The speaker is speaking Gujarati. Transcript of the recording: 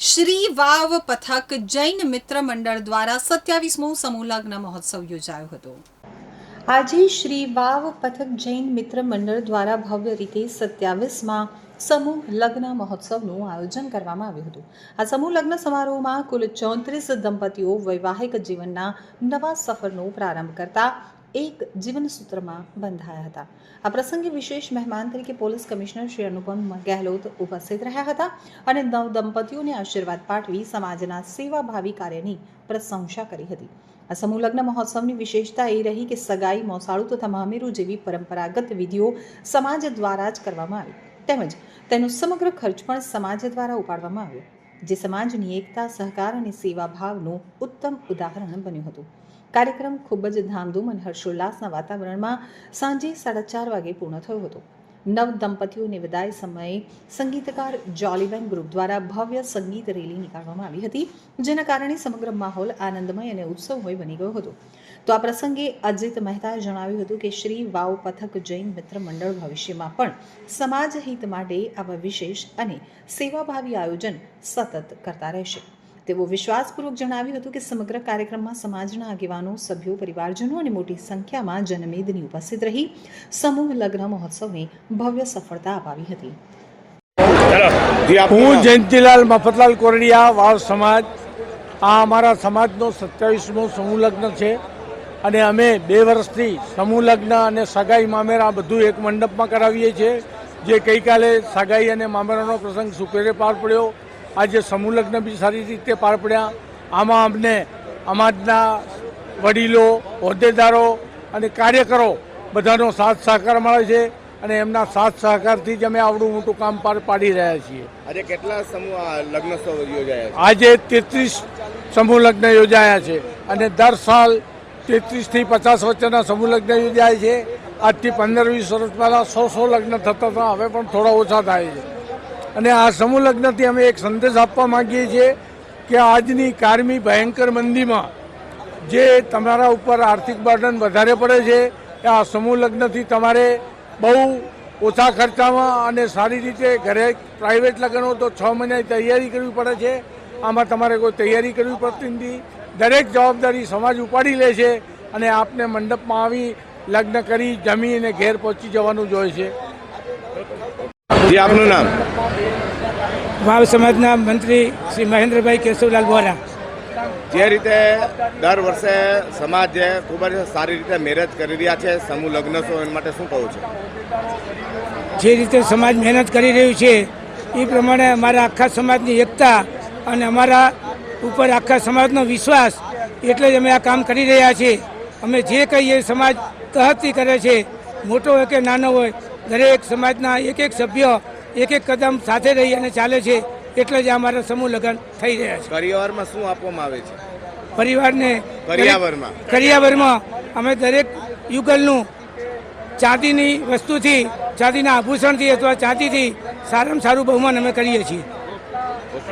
શ્રી વાવ પથક જૈન મિત્ર મંડળ દ્વારા 27મો સમૂહ લગ્ન મહોત્સવ યોજાયો હતો। આજે શ્રી વાવ પથક જૈન મિત્ર મંડળ દ્વારા ભવ્ય રીતે 27મા સમૂહ લગ્ન મહોત્સવનું આયોજન કરવામાં આવ્યું હતું। આ સમૂહ લગ્ન સમારોહમાં કુલ 34 દંપતીઓ વૈવાહિક જીવનના નવા સફરનો પ્રારંભ કરતા એક જીવનસૂત્રમાં બંધાયા હતા। આ પ્રસંગે વિશેષ મહેમાન તરીકે પોલીસ કમિશનર શ્રી અનુપમ ગેહલોત ઉપસ્થિત રહ્યા હતા અને નવ દંપતીઓને આશીર્વાદ પાઠવી સમાજના સેવાભાવી કાર્યની પ્રશંસા કરી હતી। આ સમૂહ લગ્ન મહોત્સવની વિશેષતા એ રહી કે સગાઈ, મોસાળું તથા મામેરું જેવી પરંપરાગત વિધિઓ સમાજ દ્વારા જ કરવામાં આવી તેમજ તેનો સમગ્ર ખર્ચ પણ સમાજ દ્વારા ઉપાડવામાં આવ્યો, જે સમાજની એકતા, સહકાર અને સેવાભાવનું ઉત્તમ ઉદાહરણ બન્યું હતું। કાર્યક્રમ ખૂબ જ ધામધૂમ અને હર્ષોલ્લાસના વાતાવરણમાં સાંજે 4:30 વાગે પૂર્ણ થયો હતો। નવ દંપતીઓને વિદાય સમયે સંગીતકાર જોલીબેન ગ્રુપ દ્વારા ભવ્ય સંગીત રેલી નીકાળવામાં આવી હતી, જેના કારણે સમગ્ર માહોલ આનંદમય અને ઉત્સવમય બની ગયો હતો। તો આ પ્રસંગે અજીત મહેતાએ જણાવ્યું હતું કે શ્રી વાવ પથક જૈન મિત્ર મંડળ ભવિષ્યમાં પણ સમાજ હિત માટે આવા વિશેષ અને સેવાભાવી આયોજન સતત કરતા રહેશે। તેઓ વિશ્વાસપૂર્વક જણાવ્યું હતું કે સમગ્ર કાર્યક્રમમાં સમાજના આગેવાનો, સભ્યો, પરિવારજનો અને મોટી સંખ્યામાં જનમેદની ઉપસ્થિત રહી સમૂહ લગ્ન મહોત્સવને ભવ્ય સફળતા અપાવી હતી। હું જયંતિલાલ મફતલાલ કોરડિયા, વાવ સમાજ। આ અમારા સમાજનો 27મો સમૂહ લગ્ન છે અને અમે 2 વર્ષથી સમૂહ લગ્ન અને સગાઈ મામેરા બધું એક મંડપમાં કરાવીએ છીએ, જે ગઈકાલે સગાઈ અને મામેરાનો પ્રસંગ સુપેરે પાર પડ્યો। આજે સમૂહ લગ્ન બી સારી રીતે પાર પડ્યા। આમાં અમને સમાજના વડીલો, હોદ્દેદારો અને કાર્યકરો બધાનો સાથ સહકાર મળે છે અને એમના સાથ સહકારથી જ અમે આવડું મોટું કામ પાર પાડી રહ્યા છીએ। આજે કેટલા સમૂહ લગ્ન યોજાયા છે? આજે 33 સમૂહ લગ્ન યોજાયા છે અને દર સાલ 33 થી 50 વચ્ચેના સમૂહ લગ્ન યોજાય છે। આજથી 15-20 વર્ષ પહેલાં 100 લગ્ન થતા હતા, હવે પણ થોડા ઓછા થાય છે અને આ સમૂહ લગ્નથી અમે એક સંદેશ આપવા માંગીએ છીએ કે આજની કારમી ભયંકર મંદીમાં જે તમારા ઉપર આર્થિક બર્ડન વધારે પડે છે, એ આ સમૂહ લગ્નથી તમારે બહુ ઓછા ખર્ચામાં અને સારી રીતે ઘરે પ્રાઇવેટ લગ્ન હોય તો 6 મહિનાની તૈયારી કરવી પડે છે, આમાં તમારે કોઈ તૈયારી કરવી પડતી નથી। દરેક જવાબદારી સમાજ ઉપાડી લે છે અને આપને મંડપમાં આવી લગ્ન કરી જમી અને ઘેર પહોંચી જવાનું જ હોય છે। જી, આપનું નામ? વાવ સમાજના મંત્રી શ્રી મહેન્દ્રભાઈ કેશવલાલ વોરા। જે રીતે દર વર્ષે સમાજ ખૂબ જ સારી રીતે મહેનત કરી રહ્યા છે સમૂહ લગ્ન એના માટે શું કહું છું? જે રીતે સમાજ મહેનત કરી રહ્યું છે એ પ્રમાણે અમારા આખા સમાજની એકતા અને અમારા ઉપર આખા સમાજનો વિશ્વાસ, એટલે જ અમે આ કામ કરી રહ્યા છીએ। અમે જે કહીએ સમાજ તહતી કરે છે, મોટો હોય કે નાનો હોય, દરેક સમાજના એક સભ્ય એક કદમ સાથે રહી અને ચાલે છે, એટલે જ અમારા સમૂહ લગ્ન થઈ રહ્યા છે। કરિયાવરમાં શું આપવામાં આવે છે? પરિવારને કરિયાવરમાં અમે દરેક યુગલનું ચાંદીની વસ્તુથી, ચાંદીના આભૂષણથી અથવા ચાંદીથી સારામાં સારું બહુમાન અમે કરીએ છીએ।